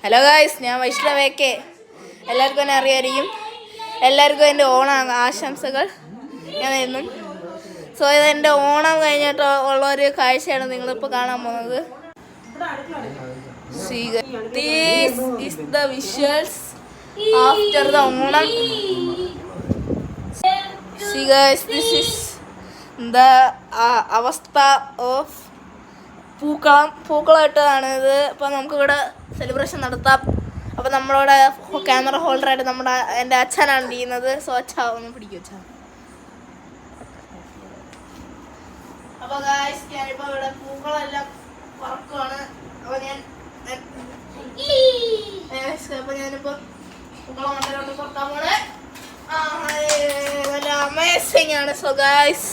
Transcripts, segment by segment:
Hello guys, ഞാൻ വൈഷ്ണവേക്കെ. എല്ലാവർക്കും എന്നെ അറിയായിരിക്കും. എല്ലാവർക്കും എൻ്റെ ഓണം ആശംസകൾ ഞാൻ നേരുന്നു. സോ ഇതെൻ്റെ ഓണം കഴിഞ്ഞിട്ട് ഉള്ളൊരു കാഴ്ചയാണ് നിങ്ങളിപ്പോൾ കാണാൻ പോകുന്നത്. This is the visuals after the Onam. See guys, this is the അവസ്ഥ ഓഫ് പൂക്കളം ഇട്ടതാണ് ഇത്. അപ്പോൾ നമുക്കിവിടെ സെലിബ്രേഷൻ നടത്താം. അപ്പോൾ നമ്മളോട് ക്യാമറ ഹോൾഡറായിട്ട് എൻ്റെ അച്ഛനാണ് ചെയ്യുന്നത്. സോ അച്ഛ ഒന്ന് പിടിക്കും അച്ഛ. അപ്പോൾ ഗായ്സ്, ഞാനിപ്പോൾ ഇവിടെ പൂക്കളെല്ലാം പറക്കുവാണ്. അപ്പോൾ ഞാനിപ്പോൾ പൂക്കളം മണ്ടലോട്ട് പറക്കാൻ പോണേ. നല്ല അമേസിങ് ആണ്. സോ ഗായ്സ്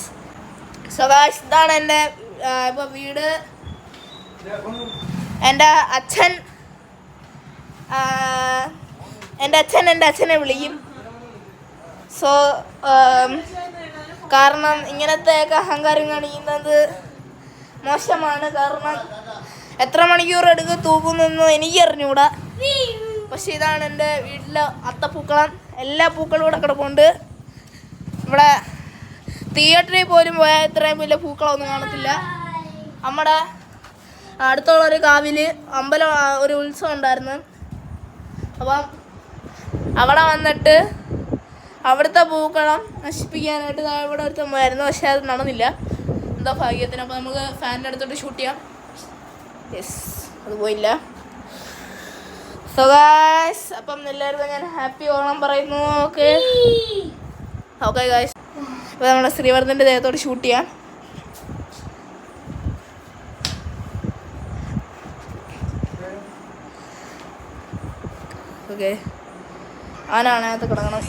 ഇതാണ് എൻ്റെ ഇപ്പോൾ വീട്. എൻ്റെ അച്ഛൻ എൻ്റെ അച്ഛനെ വിളിക്കും. സോ കാരണം ഇങ്ങനത്തെയൊക്കെ അഹങ്കാരം കാണിക്കുന്നത് മോശമാണ്. കാരണം എത്ര മണിക്കൂർ എടുക്കും തൂക്കുന്നൊന്നും എനിക്ക് അറിഞ്ഞുകൂടാ. പക്ഷെ ഇതാണ് എൻ്റെ വീട്ടിലെ അത്തപ്പൂക്കളം. എല്ലാ പൂക്കളും ഇവിടെ കിടപ്പുണ്ട്. ഇവിടെ തിയേറ്ററിൽ പോലും പോയാൽ ഇത്രയും വലിയ പൂക്കളമൊന്നും കാണത്തില്ല. നമ്മുടെ അടുത്തുള്ളൊരു കാവിൽ അമ്പലം ഒരു ഉത്സവം ഉണ്ടായിരുന്നു. അപ്പം അവിടെ വന്നിട്ട് അവിടുത്തെ പൂക്കളം നശിപ്പിക്കാനായിട്ട് ഇവിടെ ഒരുത്തം പോയായിരുന്നു. പക്ഷെ അത് നടന്നില്ല, എന്താ ഭാഗ്യത്തിന്. അപ്പോൾ നമുക്ക് ഫാനിൻ്റെ അടുത്തോട്ട് ഷൂട്ട് ചെയ്യാം. യെസ്, അത് പോയില്ല. സോ ഗായ്സ്, അപ്പം എല്ലാവർക്കും ഞാൻ ഹാപ്പി ഓണം പറയുന്നു. ഓക്കെ ഗായ്സ്, അപ്പോൾ നമ്മുടെ ശ്രീവർദ്ധൻ്റെ ദേഹത്തോട്ട് ഷൂട്ട് ചെയ്യാം. ഓക്കെ, ആനകത്ത് കിടക്കണം.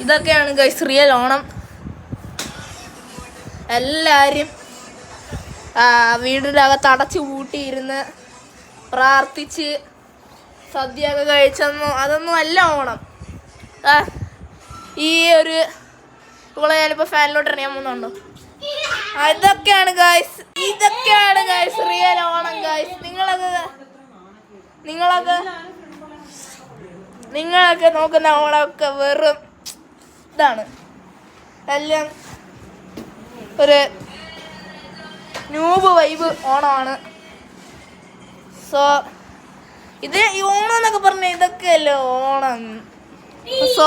ഇതൊക്കെയാണ് ഗൈസ് റിയൽ ഓണം. എല്ലാവരും വീടിൻ്റെ അകത്ത് അടച്ചു പൂട്ടിയിരുന്ന് പ്രാർത്ഥിച്ച് സദ്യയൊക്കെ അതൊന്നും അല്ല ഓണം. ഈ ഒരു ഇവളെ ഞാനിപ്പോൾ ഫാനിലോട്ട് എറിയാൻ പോകുന്നുണ്ടോ? ഇതൊക്കെയാണ് ഗൈസ് റിയൽ ഓണം. ഗൈസ് നിങ്ങളൊക്കെ നോക്കുന്ന ഓണമൊക്കെ വെറും ഇതാണ്. എല്ലാം ഒരു ന്യൂബ് വൈബ് ഓണമാണ്. സോ ഇത് ഈ ഓണം എന്നൊക്കെ പറഞ്ഞാൽ ഇതൊക്കെയല്ലേ ഓണം. സോ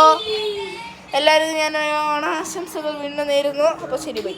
എല്ലാവരും ഞാൻ ഓണാശംസകൾ വീണ്ടും നേരുന്നു. അപ്പോൾ ശരി, ബൈ.